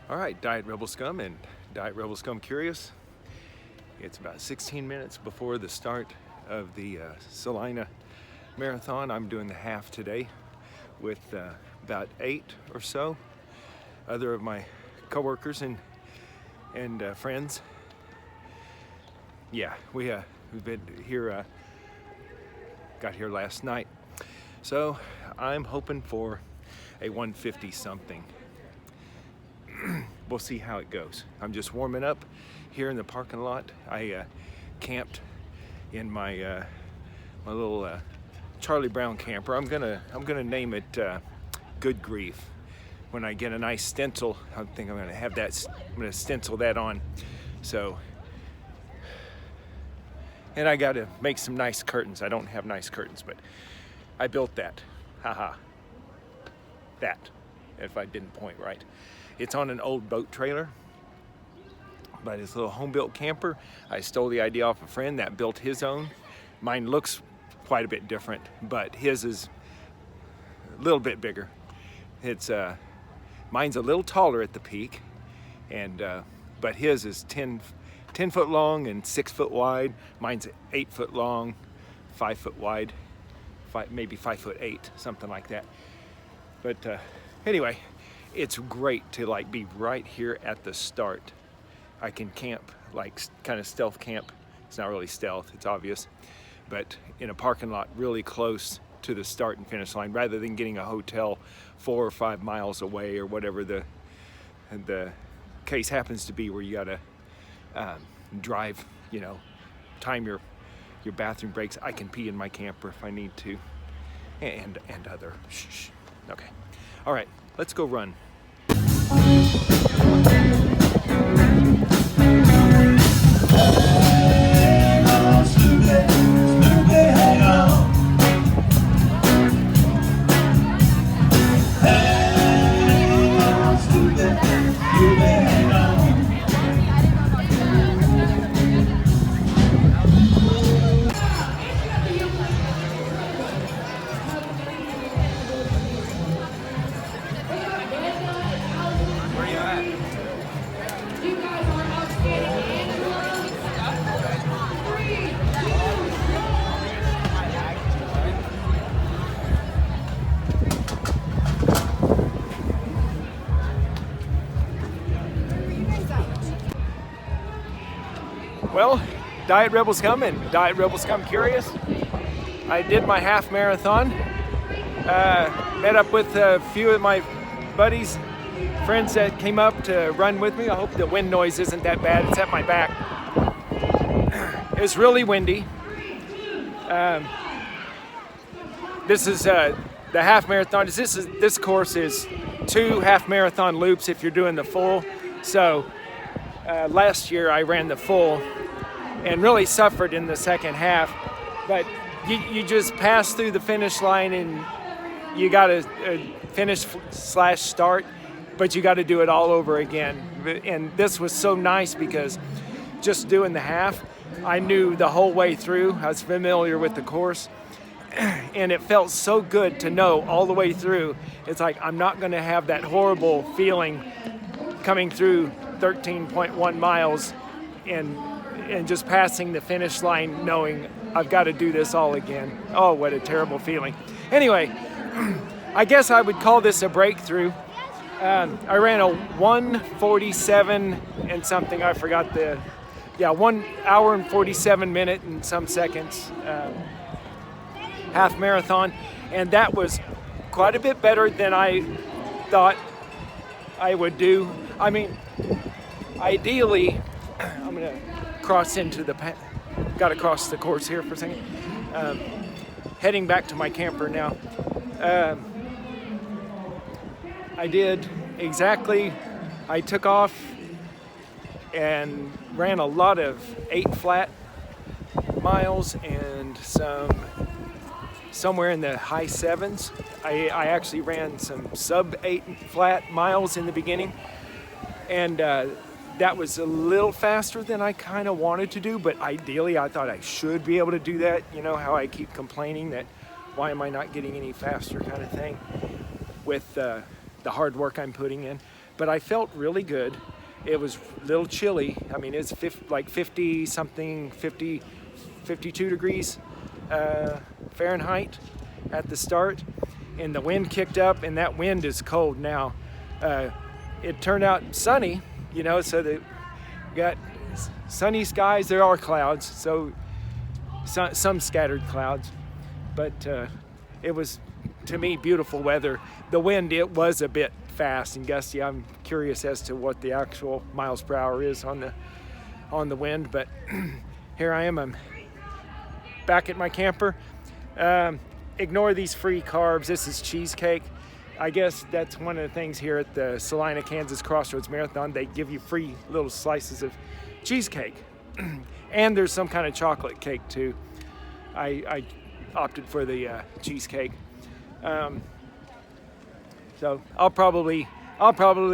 All right, Diet Rebel Scum and Diet Rebel Scum Curious. It's about 16 minutes before the start of the Salina Marathon. I'm doing the half today with about 8 or so other of my coworkers and friends. Yeah, we've been here, got here last night. So I'm hoping for a 150 something. We'll see how it goes. I'm just warming up here in the parking lot. I camped in my my little Charlie Brown camper. I'm gonna name it Good Grief. When I get a nice stencil, I think I'm gonna have that. I'm gonna stencil that on. So, and I gotta make some nice curtains. I don't have nice curtains, but I built that. Haha. That, if I didn't point right. It's on an old boat trailer by this little home-built camper. I stole the idea off a friend that built his own. Mine looks quite a bit different, but his is a little bit bigger. It's mine's a little taller at the peak, and but his is 10 foot long and 6 foot wide. Mine's 8 foot long, 5 foot wide, maybe 5'8", something like that. But anyway, it's great to like be right here at the start. I can camp, like kind of stealth camp. It's not really stealth, it's obvious, but in a parking lot really close to the start and finish line, rather than getting a hotel 4 or 5 miles away or whatever the case happens to be, where you gotta drive, time your bathroom breaks. I can pee in my camper if I need to, and other. Shh. Okay, all right, let's go run. Well, Diet Rebel Scum and Diet Rebel Scum Curious. I did my half marathon. Met up with a few of my buddies, friends that came up to run with me. I hope the wind noise isn't that bad. It's at my back. It's really windy. This is the half marathon. This course is 2 half marathon loops if you're doing the full. So last year I ran the full and really suffered in the second half, but you just pass through the finish line and you got to finish/start, but you got to do it all over again. And this was so nice because just doing the half, I knew the whole way through. I was familiar with the course, and it felt so good to know all the way through. It's like I'm not going to have that horrible feeling coming through 13.1 miles and just passing the finish line knowing I've got to do this all again. Oh, what a terrible feeling. Anyway, I guess I would call this a breakthrough. I ran a 1:47 and something. I forgot 1 hour and 47 minute and some seconds half marathon, and that was quite a bit better than I thought I would do. I mean, ideally, I'm gonna cross into got to cross the course here for a second. Heading back to my camper now. I did exactly, I took off and ran a lot of 8 flat miles and somewhere in the high 7s. I actually ran some sub 8 flat miles in the beginning, and that was a little faster than I kind of wanted to do, but ideally I thought I should be able to do that. You know how I keep complaining that why am I not getting any faster kind of thing with the hard work I'm putting in. but I felt really good. It was a little chilly. I mean, it's like 50 something, 50, 52 degrees Fahrenheit at the start, and the wind kicked up, and that wind is cold now. It turned out sunny, you know, so that got sunny skies. There are clouds, so some scattered clouds, but it was, to me, beautiful weather. The wind, it was a bit fast and gusty. I'm curious as to what the actual miles per hour is on the wind, but here I am. I'm back at my camper. Ignore these free carbs. This is cheesecake. I guess that's one of the things here at the Salina, Kansas Crossroads Marathon. They give you free little slices of cheesecake. And there's some kind of chocolate cake too. I opted for the cheesecake. So I'll probably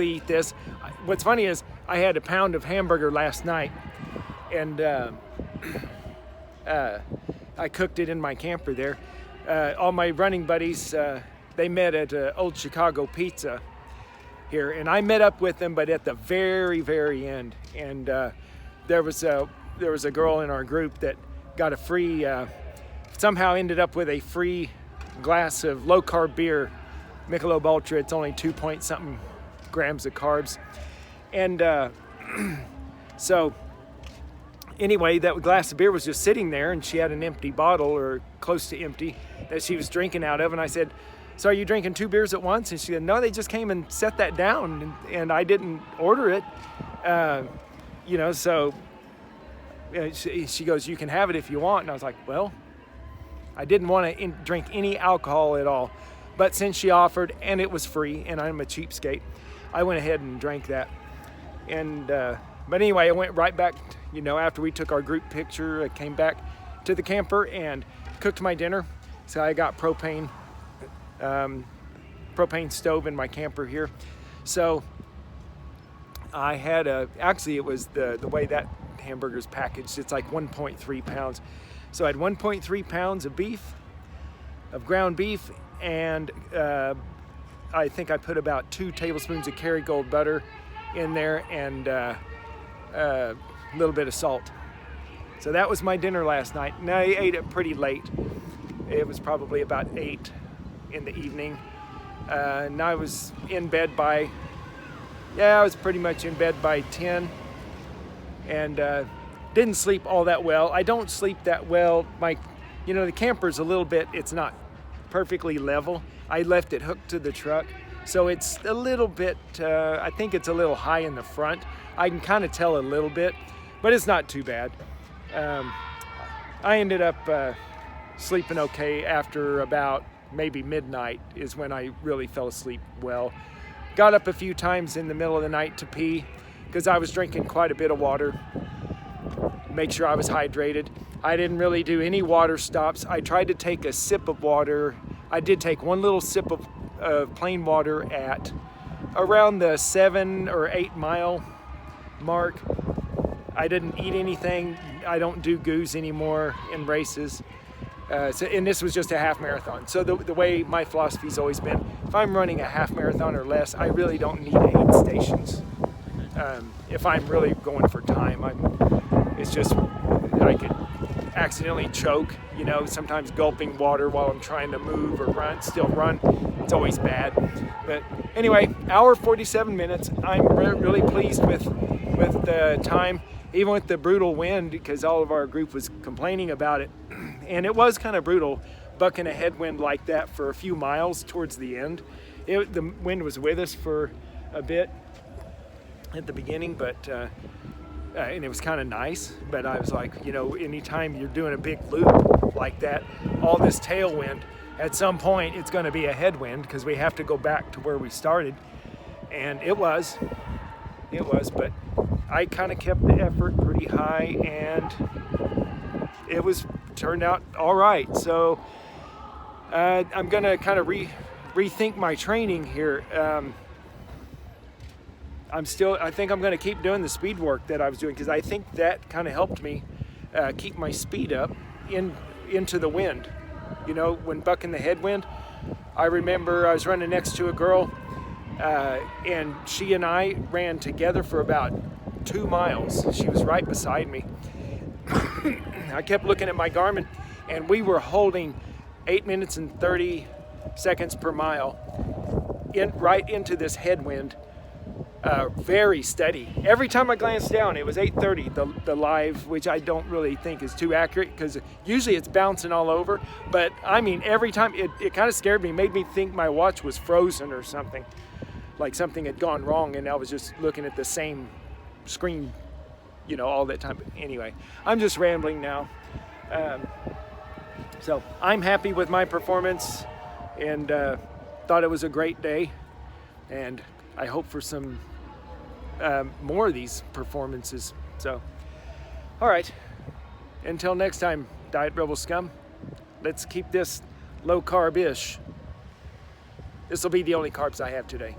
eat this. What's funny is I had a pound of hamburger last night, and I cooked it in my camper there. All my running buddies, they met at Old Chicago Pizza here, and I met up with them, but at the very, very end. And there was a girl in our group that got a free, somehow ended up with a free glass of low-carb beer, Michelob Ultra. It's only 2-point-something grams of carbs. And so anyway, that glass of beer was just sitting there, and she had an empty bottle, or close to empty, that she was drinking out of. And I said, so are you drinking 2 beers at once? And she said, no, they just came and set that down, and I didn't order it. You know, so she goes, you can have it if you want. And I was like, well, I didn't want to drink any alcohol at all. But since she offered, and it was free, and I'm a cheapskate, I went ahead and drank that. And but anyway, I went right back, you know, after we took our group picture. I came back to the camper and cooked my dinner. So I got propane stove in my camper here. So I had actually it was the way that hamburger's packaged, it's like 1.3 pounds. So I had 1.3 pounds of beef, of ground beef, and I think I put about 2 tablespoons of Kerrygold butter in there, and a little bit of salt. So that was my dinner last night, and I ate it pretty late. It was probably about 8 in the evening, and I was in bed I was pretty much in bed by 10, and didn't sleep all that well. I don't sleep that well. The camper's a little bit, it's not perfectly level. I left it hooked to the truck, so it's a little bit, I think it's a little high in the front. I can kind of tell a little bit, but it's not too bad. I ended up sleeping okay after about maybe midnight is when I really fell asleep well. Got up a few times in the middle of the night to pee because I was drinking quite a bit of water. Make sure I was hydrated. I didn't really do any water stops. I tried to take a sip of water. I did take one little sip of plain water at around the 7 or 8 mile mark. I didn't eat anything. I don't do goos anymore in races. And this was just a half marathon. So the way my philosophy's always been, if I'm running a half marathon or less, I really don't need aid stations. If I'm really going for time, it's just, I could accidentally choke, sometimes gulping water while I'm trying to move or still run. It's always bad. But anyway, hour 47 minutes. I'm really pleased with the time, even with the brutal wind, because all of our group was complaining about it. And it was kind of brutal bucking a headwind like that for a few miles towards the end. The wind was with us for a bit at the beginning, but and it was kind of nice. But I was like, anytime you're doing a big loop like that, all this tailwind, at some point it's going to be a headwind because we have to go back to where we started. And it was, but I kind of kept the effort pretty high, and it turned out all right. So I'm gonna kind of rethink my training here. I think I'm gonna keep doing the speed work that I was doing, because I think that kind of helped me keep my speed up into the wind. When bucking the headwind, I remember I was running next to a girl, and she and I ran together for about 2 miles. She was right beside me. I kept looking at my Garmin, and we were holding 8 minutes and 30 seconds per mile right into this headwind, very steady. Every time I glanced down, it was 8:30, the live, which I don't really think is too accurate because usually it's bouncing all over. But I mean, every time it kind of scared me, made me think my watch was frozen or something, like something had gone wrong, and I was just looking at the same screen, you know, all that time. But anyway, I'm just rambling now. So I'm happy with my performance, and thought it was a great day, and I hope for some more of these performances. So, all right, until next time, Diet Rebel Scum, let's keep this low carb-ish. This will be the only carbs I have today.